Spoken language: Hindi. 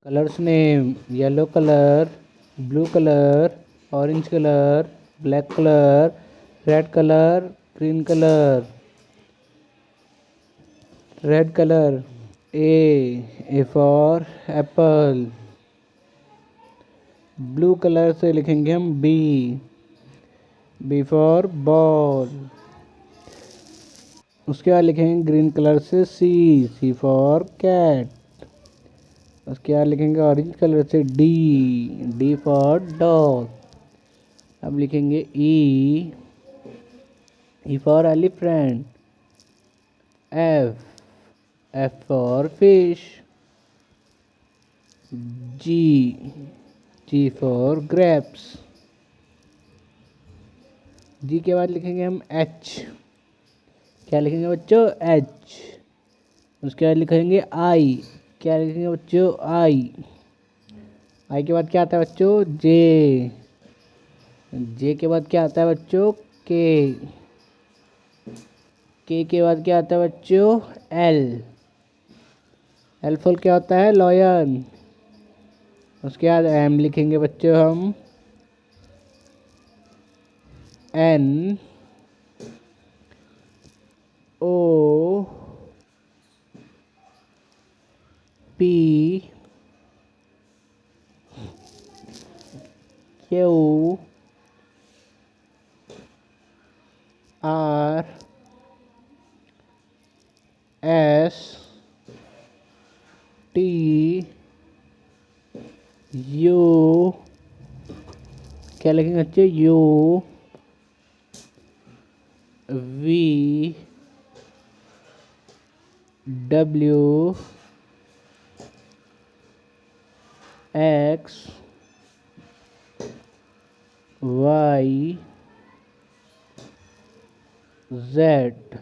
Colors name: yellow color, blue color, orange color, black color, red color, green color. Red color. A for apple. Blue colour से लिखेंगे हम बी फॉर बॉल। उसके बाद लिखेंगे ग्रीन कलर से सी फॉर कैट। उसके बाद लिखेंगे ऑरेंज कलर से डी फॉर डॉग। अब लिखेंगे E for elephant. F for fish. G for grapes. G के बाद लिखेंगे हम एच। क्या लिखेंगे बच्चों? एच। उसके बाद लिखेंगे आई। क्या लिखेंगे बच्चों? आई के बाद क्या आता है बच्चों? जे के बाद क्या आता है बच्चों? के के बाद क्या आता है बच्चों? एल फॉर क्या होता है? लॉयन। उसके बाद एम लिखेंगे बच्चों हम। N O P Q R S T U. क्या लिखेंगे बच्चे? U V W X Y Z.